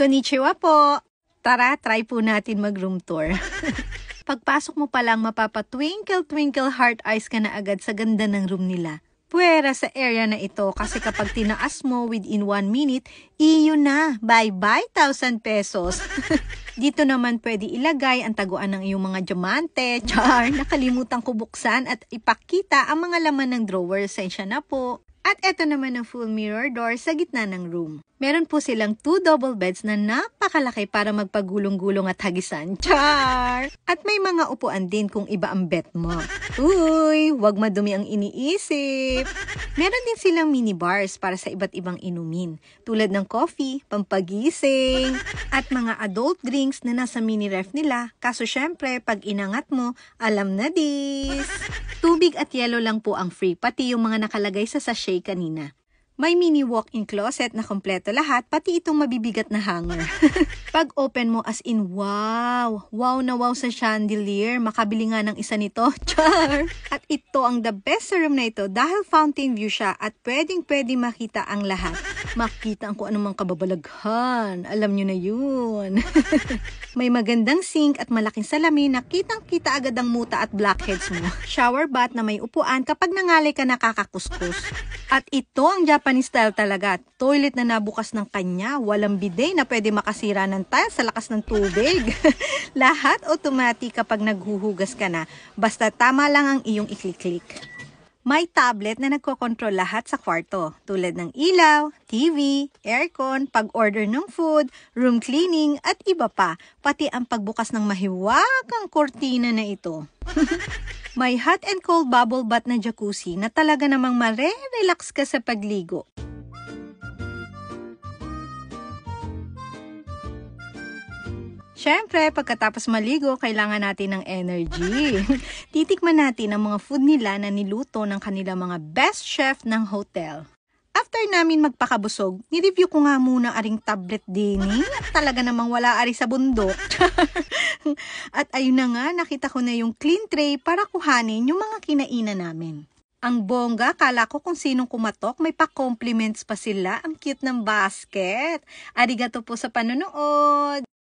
Konnichiwa po! Tara, try po natin mag-room tour. Pagpasok mo pa lang, mapapa-twinkle-twinkle heart eyes ka na agad sa ganda ng room nila. Puwera sa area na ito kasi kapag tinaas mo within 1 minute, iyo na, bye-bye 1,000 pesos. Dito naman pwede ilagay ang taguan ng iyong mga diamante, char, nakalimutan ko buksan at ipakita ang mga laman ng drawer, sensya na po. At eto naman ang full mirror door sa gitna ng room. Meron po silang 2 double beds na napakalaki para magpagulong-gulong at hagisan. Char! At may mga upuan din kung iba ang bet mo. Uy, wag madumi ang iniisip. Meron din silang mini bars para sa iba't ibang inumin. Tulad ng coffee, pampagising, at mga adult drinks na nasa mini ref nila. Kaso syempre, pag inangat mo, alam na dis. Tubig at yelo lang po ang free, pati yung mga nakalagay sa sachet kanina. May mini walk-in closet na kompleto lahat, pati itong mabibigat na hanger. Pag open mo as in, wow! Wow na wow sa chandelier. Makabili nga ng isa nito. Char! At ito ang the best sa room na ito dahil fountain view siya at pwedeng-pwede makita ang lahat. Makita ang kung anumang kababalaghan. Alam nyo na yun. May magandang sink at malaking salamin na kitang-kita agad ang muta at blackheads mo. Shower bath na may upuan kapag nangalay ka nakakakuskus. At ito ang Japanese style talaga. Toilet na nabukas ng kanya. Walang bidet na pwede makasira ng tile sa lakas ng tubig. Lahat automatic kapag naghuhugas ka na. Basta tama lang ang iyong iklik-klik. May tablet na nagkokontrol lahat sa kwarto, tulad ng ilaw, TV, aircon, pag-order ng food, room cleaning, at iba pa, pati ang pagbukas ng mahiwagang kortina na ito. May hot and cold bubble bath na jacuzzi na talaga namang mare-relax ka sa pagligo. Siyempre, pagkatapos maligo, kailangan natin ng energy. Titikman natin ang mga food nila na niluto ng kanilang mga best chef ng hotel. After namin magpakabusog, nireview ko nga muna aring tablet dining. Talaga namang wala ari sa bundok. At ayun na nga, nakita ko na yung clean tray para kuhanin yung mga kinainan namin. Ang bongga, kala ko kung sinong kumatok, may pa-compliments pa sila. Ang cute ng basket. Arigato po sa panonood.